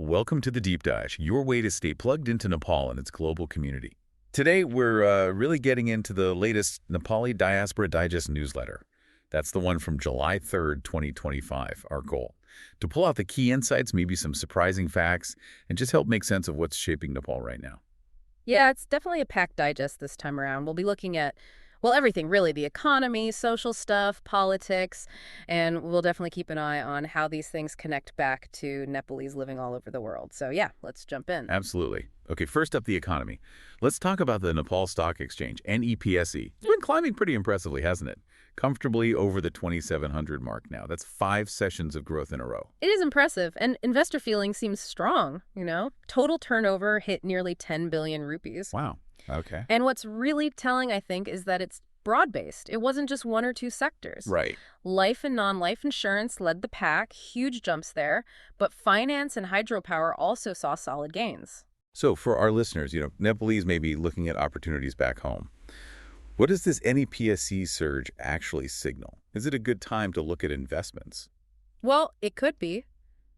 Welcome to the Deep Dive, your way to stay plugged into Nepal and its global community. Today, we're really getting into the latest Nepali Diaspora Digest newsletter. That's the one from July 3rd, 2025, our goal. To pull out the key insights, maybe some surprising facts, and just help make sense of what's shaping Nepal right now. Yeah, it's definitely a packed digest this time around. We'll be looking at, well, everything really, the economy, social stuff, politics, and we'll definitely keep an eye on how these things connect back to Nepalese living all over the world. So yeah, let's jump in. Absolutely. Okay, first up, the economy. Let's talk about the Nepal Stock Exchange, NEPSE. It's been climbing pretty impressively, hasn't it? Comfortably over the 2,700 mark now. That's 5 sessions of growth in a row. It is impressive, and investor feeling seems strong, you know? Total turnover hit nearly 10 billion rupees. Wow. Okay. And what's really telling, I think, is that it's broad-based. It wasn't just one or two sectors. Right. Life and non-life insurance led the pack, huge jumps there, but finance and hydropower also saw solid gains. So for our listeners, Nepalese may be looking at opportunities back home. What does this NEPSE surge actually signal? Is it a good time to look at investments? Well, it could be.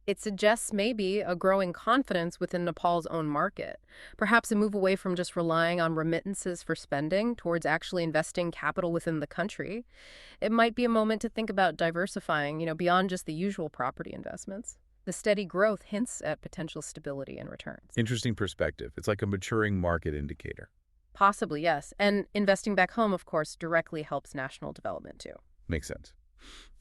It suggests maybe a growing confidence within Nepal's own market. Perhaps a move away from just relying on remittances for spending towards actually investing capital within the country. It might be a moment to think about diversifying, beyond just the usual property investments. The steady growth hints at potential stability in returns. Interesting perspective. It's like a maturing market indicator. Possibly, yes. And investing back home, of course, directly helps national development, too. Makes sense.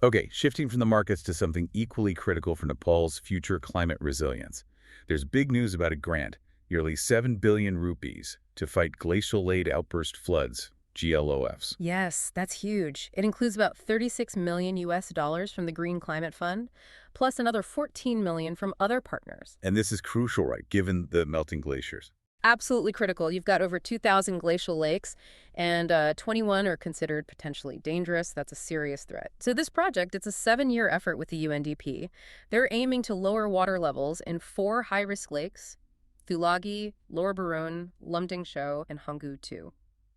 Okay, shifting from the markets to something equally critical for Nepal's future climate resilience. There's big news about a grant, nearly 7 billion rupees, to fight glacial-laid outburst floods, GLOFs. Yes, that's huge. It includes about 36 million US dollars from the Green Climate Fund, plus another 14 million from other partners. And this is crucial, right, given the melting glaciers? Absolutely critical. You've got over 2,000 glacial lakes, and 21 are considered potentially dangerous. That's a serious threat. So this project, it's a 7-year effort with the UNDP. They're aiming to lower water levels in 4 high-risk lakes, Thulagi, Lower Barun, Lumdingsho, and Hungu 2.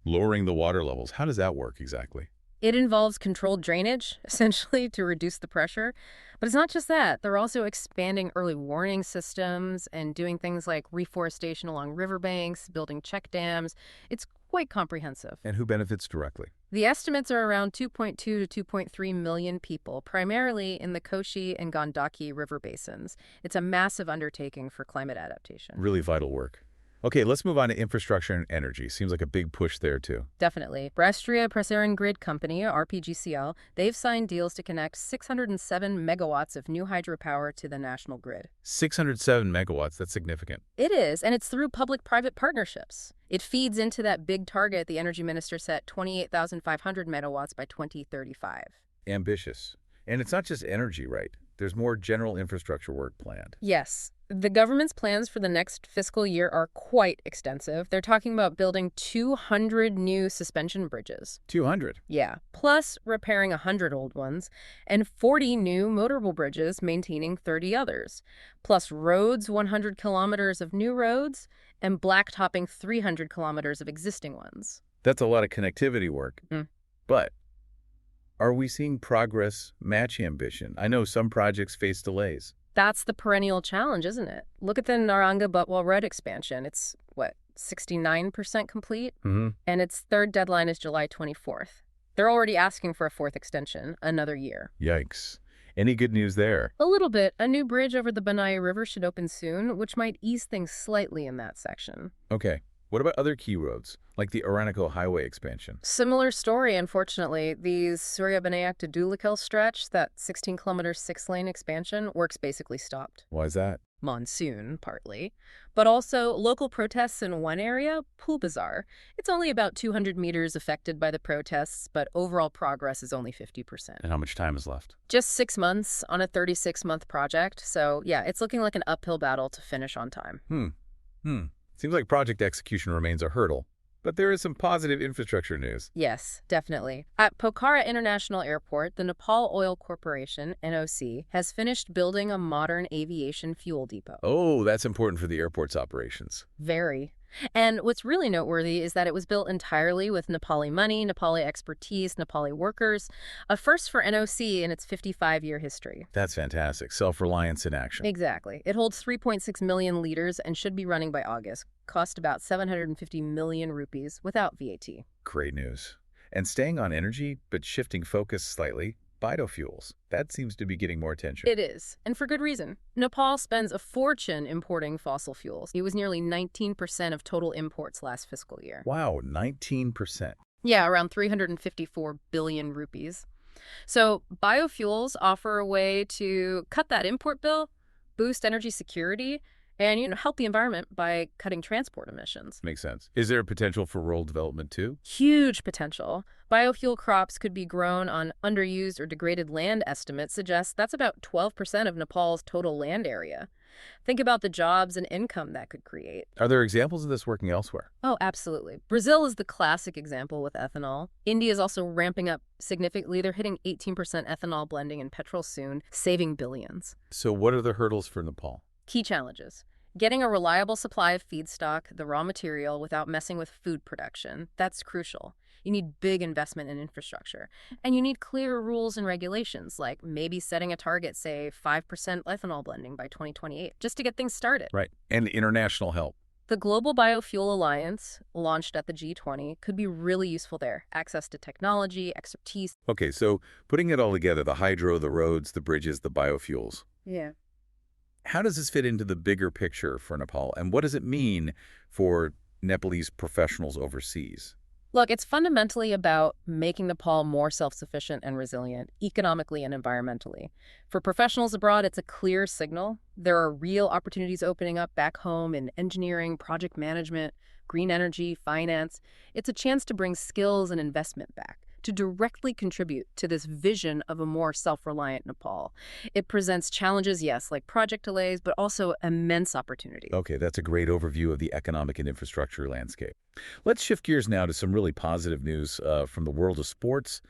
Lowering the water levels, how does that work exactly? It involves controlled drainage, essentially, to reduce the pressure. But it's not just that. They're also expanding early warning systems and doing things like reforestation along riverbanks, building check dams. It's quite comprehensive. And who benefits directly? The estimates are around 2.2 to 2.3 million people, primarily in the Koshi and Gandaki river basins. It's a massive undertaking for climate adaptation. Really vital work. Okay, let's move on to infrastructure and energy. Seems like a big push there, too. Definitely. Rashtriya Prasaran Grid Company, RPGCL, they've signed deals to connect 607 megawatts of new hydropower to the national grid. 607 megawatts, that's significant. It is, and it's through public-private partnerships. It feeds into that big target the energy minister set, 28,500 megawatts by 2035. Ambitious. And it's not just energy, right? There's more general infrastructure work planned. Yes. The government's plans for the next fiscal year are quite extensive. They're talking about building 200 new suspension bridges. 200? Yeah, plus repairing 100 old ones, and 40 new motorable bridges, maintaining 30 others. Plus roads, 100 kilometers of new roads, and blacktopping 300 kilometers of existing ones. That's a lot of connectivity work. But are we seeing progress match ambition? I know some projects face delays. That's the perennial challenge, isn't it? Look at the Naranga-Butwal road expansion. It's, 69% complete? And its third deadline is July 24th. They're already asking for a 4th extension, another year. Yikes. Any good news there? A little bit. A new bridge over the Banaya River should open soon, which might ease things slightly in that section. Okay. What about other key roads, like the Aranaco Highway expansion? Similar story, unfortunately. The Surya Banayak to Dulikhel stretch, that 16-kilometer 6-lane expansion, work's basically stopped. Why is that? Monsoon, partly. But also local protests in one area, Pool Bazaar. It's only about 200 meters affected by the protests, but overall progress is only 50%. And how much time is left? Just 6 months on a 36-month project. So, yeah, it's looking like an uphill battle to finish on time. Seems like project execution remains a hurdle, but there is some positive infrastructure news. Yes, definitely. At Pokhara International Airport, the Nepal Oil Corporation, NOC, has finished building a modern aviation fuel depot. Oh, that's important for the airport's operations. Very. And what's really noteworthy is that it was built entirely with Nepali money, Nepali expertise, Nepali workers, a first for NOC in its 55-year history. That's fantastic. Self-reliance in action. Exactly. It holds 3.6 million liters and should be running by August. Cost about 750 million rupees without VAT. Great news. And staying on energy, but shifting focus slightly, biofuels. That seems to be getting more attention. It is, and for good reason. Nepal spends a fortune importing fossil fuels. It was nearly 19% of total imports last fiscal year. Wow, 19%. Yeah, around 354 billion rupees. So biofuels offer a way to cut that import bill, boost energy security, and help the environment by cutting transport emissions. Makes sense. Is there a potential for rural development too? Huge potential. Biofuel crops could be grown on underused or degraded land. Estimates suggest that's about 12% of Nepal's total land area. Think about the jobs and income that could create. Are there examples of this working elsewhere? Oh, absolutely. Brazil is the classic example with ethanol. India is also ramping up significantly. They're hitting 18% ethanol blending in petrol soon, saving billions. So what are the hurdles for Nepal? Key challenges. Getting a reliable supply of feedstock, the raw material, without messing with food production, that's crucial. You need big investment in infrastructure. And you need clear rules and regulations, like maybe setting a target, say 5% ethanol blending by 2028, just to get things started. Right. And international help. The Global Biofuel Alliance, launched at the G20, could be really useful there. Access to technology, expertise. Okay, so putting it all together, the hydro, the roads, the bridges, the biofuels. Yeah. How does this fit into the bigger picture for Nepal, and what does it mean for Nepalese professionals overseas? Look, it's fundamentally about making Nepal more self-sufficient and resilient, economically and environmentally. For professionals abroad, it's a clear signal. There are real opportunities opening up back home in engineering, project management, green energy, finance. It's a chance to bring skills and investment back, to directly contribute to this vision of a more self-reliant Nepal. It presents challenges, yes, like project delays, but also immense opportunities. Okay, that's a great overview of the economic and infrastructure landscape. Let's shift gears now to some really positive news from the world of sports.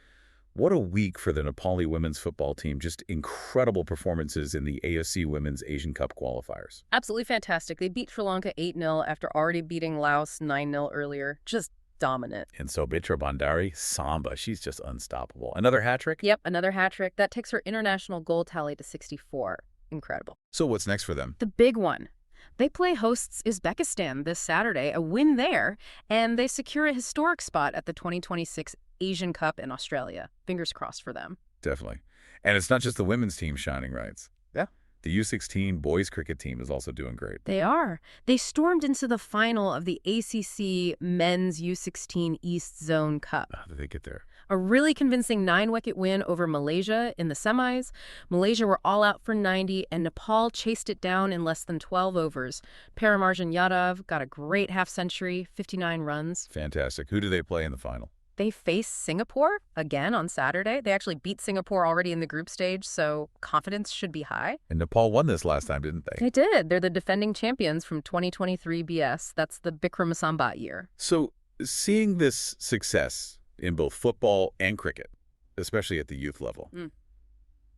What a week for the Nepali women's football team. Just incredible performances in the AFC Women's Asian Cup qualifiers. Absolutely fantastic. They beat Sri Lanka 8-0 after already beating Laos 9-0 earlier. Just dominant. And Sobhitra Bhandari, Samba, she's just unstoppable. Another hat trick? Yep, another hat trick. That takes her international goal tally to 64. Incredible. So what's next for them? The big one. They play hosts Uzbekistan this Saturday, a win there, and they secure a historic spot at the 2026 Asian Cup in Australia. Fingers crossed for them. Definitely. And it's not just the women's team shining, right? Yeah. The U16 boys cricket team is also doing great. They are. They stormed into the final of the ACC Men's U16 East Zone Cup. How did they get there? A really convincing 9-wicket win over Malaysia in the semis. Malaysia were all out for 90, and Nepal chased it down in less than 12 overs. Paramarjan Yadav got a great half-century, 59 runs. Fantastic. Who do they play in the final? They face Singapore again on Saturday. They actually beat Singapore already in the group stage, so confidence should be high. And Nepal won this last time, didn't they? They did. They're the defending champions from 2023 BS. That's the Bikram Sambat year. So seeing this success in both football and cricket, especially at the youth level,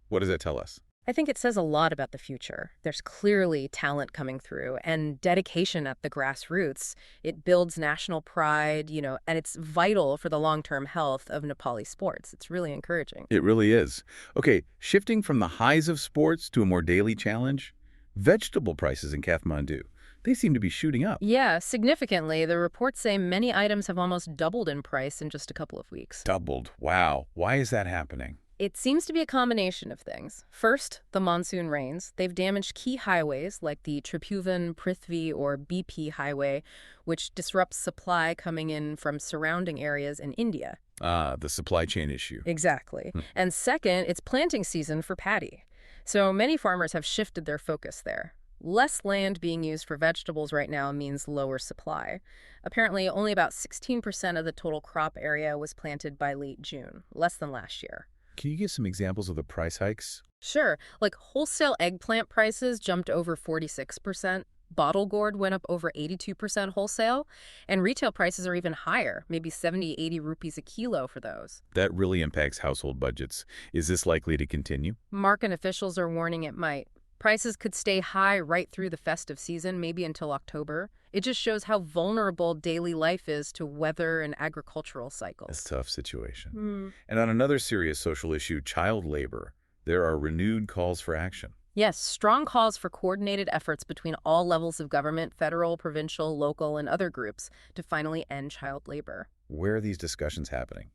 what does that tell us? I think it says a lot about the future. There's clearly talent coming through and dedication at the grassroots. It builds national pride, and it's vital for the long-term health of Nepali sports. It's really encouraging. It really is. Okay, shifting from the highs of sports to a more daily challenge, vegetable prices in Kathmandu. They seem to be shooting up. Yeah, significantly. The reports say many items have almost doubled in price in just a couple of weeks. Doubled. Wow. Why is that happening? It seems to be a combination of things. First, the monsoon rains. They've damaged key highways like the Tribhuvan, Prithvi, or BP highway, which disrupts supply coming in from surrounding areas in India. The supply chain issue. Exactly. And second, it's planting season for paddy. So many farmers have shifted their focus there. Less land being used for vegetables right now means lower supply. Apparently, only about 16% of the total crop area was planted by late June, less than last year. Can you give some examples of the price hikes? Sure. Like wholesale eggplant prices jumped over 46%. Bottle gourd went up over 82% wholesale. And retail prices are even higher, maybe 70, 80 rupees a kilo for those. That really impacts household budgets. Is this likely to continue? Market officials are warning it might. Prices could stay high right through the festive season, maybe until October. It just shows how vulnerable daily life is to weather and agricultural It's cycles. a tough situation. Hmm. And on another serious social issue, child labor, there are renewed calls for action. Yes, strong calls for coordinated efforts between all levels of government, federal, provincial, local, and other groups to finally end child labor. Where are these discussions happening?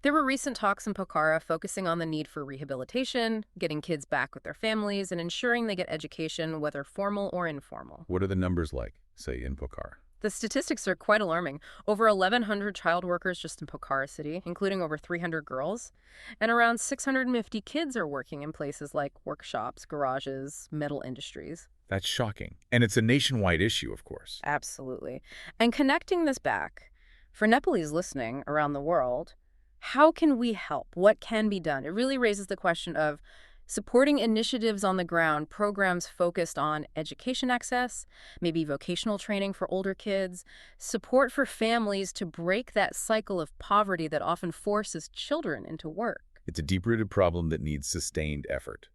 There were recent talks in Pokhara focusing on the need for rehabilitation, getting kids back with their families, and ensuring they get education, whether formal or informal. What are the numbers like, say, in Pokhara? The statistics are quite alarming. Over 1,100 child workers just in Pokhara City, including over 300 girls. And around 650 kids are working in places like workshops, garages, metal industries. That's shocking. And it's a nationwide issue, of course. Absolutely. And connecting this back, for Nepalese listening around the world, how can we help? What can be done? It really raises the question of supporting initiatives on the ground, programs focused on education access, maybe vocational training for older kids, support for families to break that cycle of poverty that often forces children into work. It's a deep-rooted problem that needs sustained effort.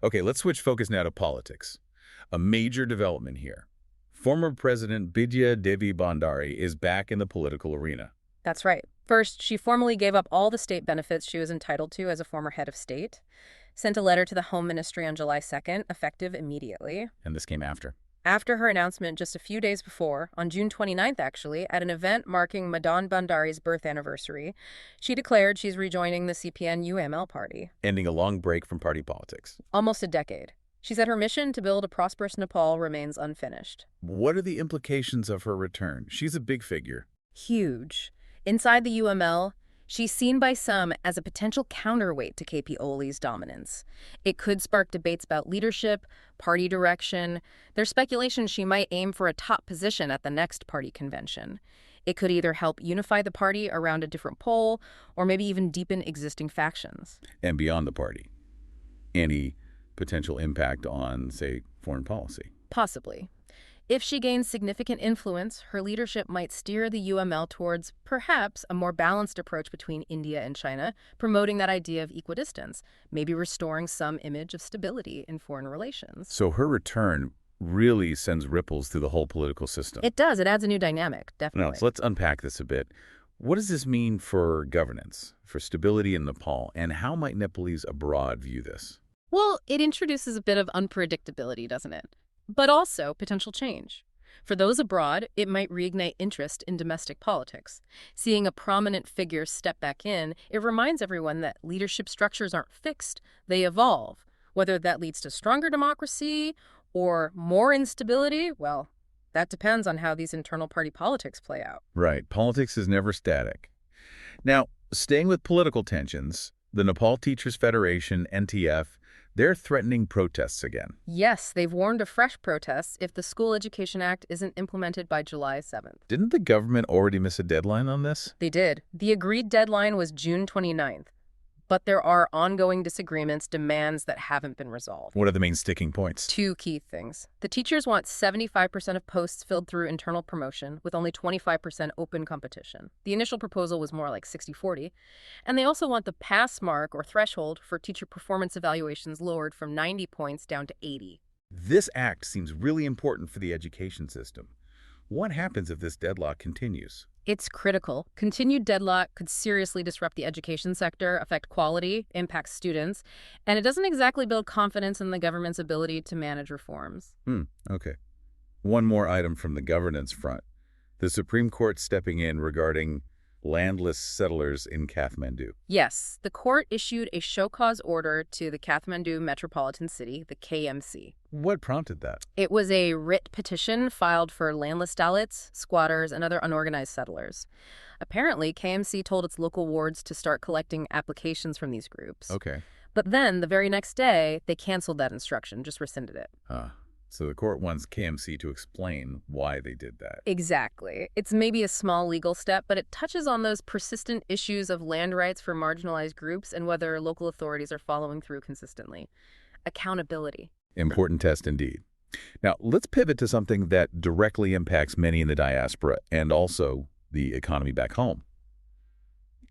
Okay, let's switch focus now to politics. A major development here. Former President Bidya Devi Bhandari is back in the political arena. That's right. First, she formally gave up all the state benefits she was entitled to as a former head of state, sent a letter to the Home Ministry on July 2nd, effective immediately. And this came after. After her announcement just a few days before, on June 29th actually, at an event marking Madan Bhandari's birth anniversary, she declared she's rejoining the CPN-UML party. Ending a long break from party politics. Almost a decade. She said her mission to build a prosperous Nepal remains unfinished. What are the implications of her return? She's a big figure. Huge. Inside the UML, she's seen by some as a potential counterweight to KP Oli's dominance. It could spark debates about leadership, party direction. There's speculation she might aim for a top position at the next party convention. It could either help unify the party around a different pole or maybe even deepen existing factions. And beyond the party, any potential impact on, say, foreign policy? Possibly. If she gains significant influence, her leadership might steer the UML towards, perhaps, a more balanced approach between India and China, promoting that idea of equidistance, maybe restoring some image of stability in foreign relations. So her return really sends ripples through the whole political system. It does. It adds a new dynamic, definitely. Now, so let's unpack this a bit. What does this mean for governance, for stability in Nepal, and how might Nepalese abroad view this? Well, it introduces a bit of unpredictability, doesn't it? But also potential change. For those abroad, it might reignite interest in domestic politics. Seeing a prominent figure step back in, it reminds everyone that leadership structures aren't fixed, they evolve. Whether that leads to stronger democracy or more instability, well, that depends on how these internal party politics play out. Right. Politics is never static. Now, staying with political tensions, the Nepal Teachers Federation, NTF, they're threatening protests again. Yes, they've warned of fresh protests if the School Education Act isn't implemented by July 7th. Didn't the government already miss a deadline on this? They did. The agreed deadline was June 29th. But there are ongoing disagreements, demands that haven't been resolved. What are the main sticking points? Two key things. The teachers want 75% of posts filled through internal promotion, with only 25% open competition. The initial proposal was more like 60-40. And they also want the pass mark or threshold for teacher performance evaluations lowered from 90 points down to 80. This act seems really important for the education system. What happens if this deadlock continues? It's critical. Continued deadlock could seriously disrupt the education sector, affect quality, impact students, and it doesn't exactly build confidence in the government's ability to manage reforms. Okay. One more item from the governance front. The Supreme Court stepping in regarding landless settlers in Kathmandu. Yes, the court issued a show cause order to the Kathmandu Metropolitan City, the KMC. What prompted that? It was a writ petition filed for landless Dalits, squatters, and other unorganized settlers. Apparently, KMC told its local wards to start collecting applications from these groups. Okay. But then, the very next day, they canceled that instruction, just rescinded it. So the court wants KMC to explain why they did that. Exactly. It's maybe a small legal step, but it touches on those persistent issues of land rights for marginalized groups and whether local authorities are following through consistently. Accountability. Important test indeed. Now, let's pivot to something that directly impacts many in the diaspora and also the economy back home.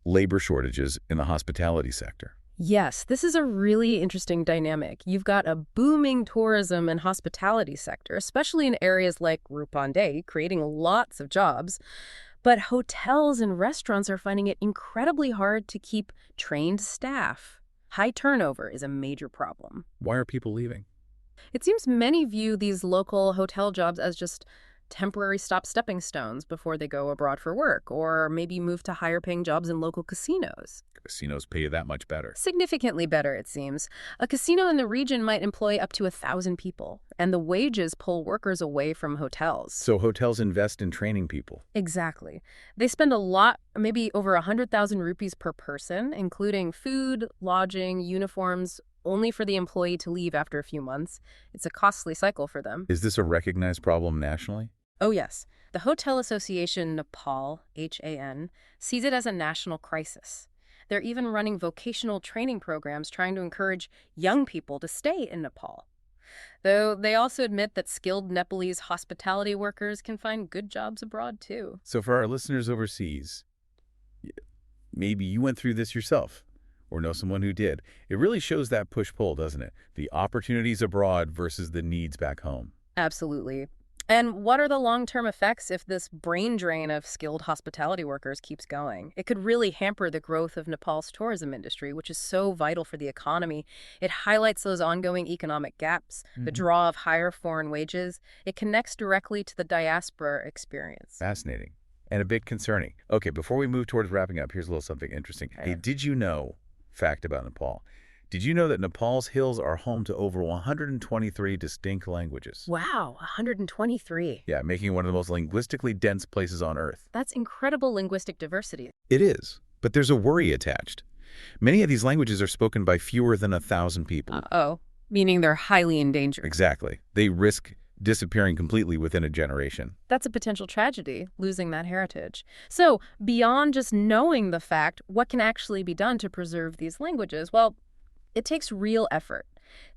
Labor shortages in the hospitality sector. Yes, this is a really interesting dynamic. You've got a booming tourism and hospitality sector, especially in areas like Rupande, creating lots of jobs. But hotels and restaurants are finding it incredibly hard to keep trained staff. High turnover is a major problem. Why are people leaving? It seems many view these local hotel jobs as just temporary stepping stones before they go abroad for work, or maybe move to higher paying jobs in local casinos. Casinos pay that much better. Significantly better, it seems. A casino in the region might employ up to 1,000 people, and the wages pull workers away from hotels. So hotels invest in training people. Exactly. They spend a lot, maybe over 100,000 rupees per person, including food, lodging, uniforms, only for the employee to leave after a few months. It's a costly cycle for them. Is this a recognized problem nationally? Oh, yes. The Hotel Association Nepal, HAN, sees it as a national crisis. They're even running vocational training programs trying to encourage young people to stay in Nepal. Though they also admit that skilled Nepalese hospitality workers can find good jobs abroad, too. So for our listeners overseas, maybe you went through this yourself or know someone who did. It really shows that push-pull, doesn't it? The opportunities abroad versus the needs back home. Absolutely. And what are the long-term effects if this brain drain of skilled hospitality workers keeps going? It could really hamper the growth of Nepal's tourism industry, which is so vital for the economy. It highlights those ongoing economic gaps, the draw of higher foreign wages. It connects directly to the diaspora experience. Fascinating. And a bit concerning. Okay, before we move towards wrapping up, here's a little something interesting. Okay. Hey, did you know, fact about Nepal, did you know that Nepal's hills are home to over 123 distinct languages? Wow, 123. Yeah, making it one of the most linguistically dense places on Earth. That's incredible linguistic diversity. It is, but there's a worry attached. Many of these languages are spoken by fewer than 1,000 people. Uh-oh, meaning they're highly endangered. Exactly. They risk disappearing completely within a generation. That's a potential tragedy, losing that heritage. So, beyond just knowing the fact, what can actually be done to preserve these languages? Well, it takes real effort.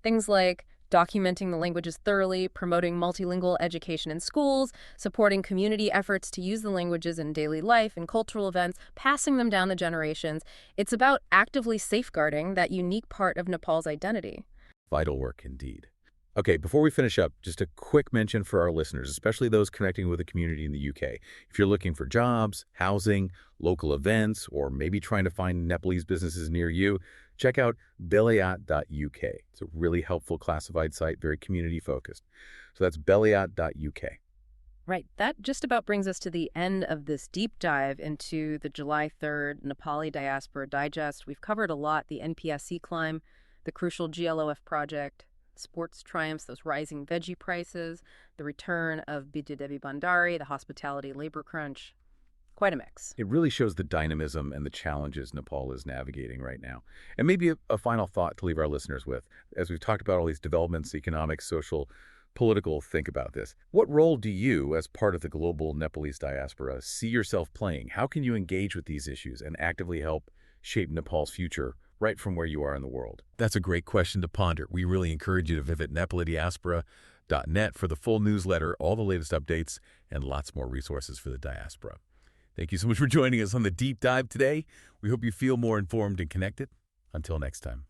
Things like documenting the languages thoroughly, promoting multilingual education in schools, supporting community efforts to use the languages in daily life and cultural events, passing them down the generations. It's about actively safeguarding that unique part of Nepal's identity. Vital work indeed. Okay, before we finish up, just a quick mention for our listeners, especially those connecting with the community in the UK. If you're looking for jobs, housing, local events, or maybe trying to find Nepalese businesses near you, check out beliat.uk. It's a really helpful classified site, very community-focused. So that's beliat.uk. Right. That just about brings us to the end of this deep dive into the July 3rd Nepali Diaspora Digest. We've covered a lot: the NPSC climb, the crucial GLOF project, sports triumphs, those rising veggie prices, the return of Bidya Devi Bhandari, the hospitality labor crunch. Quite a mix. It really shows the dynamism and the challenges Nepal is navigating right now. And maybe a final thought to leave our listeners with. As we've talked about all these developments, economic, social, political, think about this. What role do you, as part of the global Nepalese diaspora, see yourself playing? How can you engage with these issues and actively help shape Nepal's future right from where you are in the world? That's a great question to ponder. We really encourage you to visit nepalidiaspora.net for the full newsletter, all the latest updates, and lots more resources for the diaspora. Thank you so much for joining us on the deep dive today. We hope you feel more informed and connected. Until next time.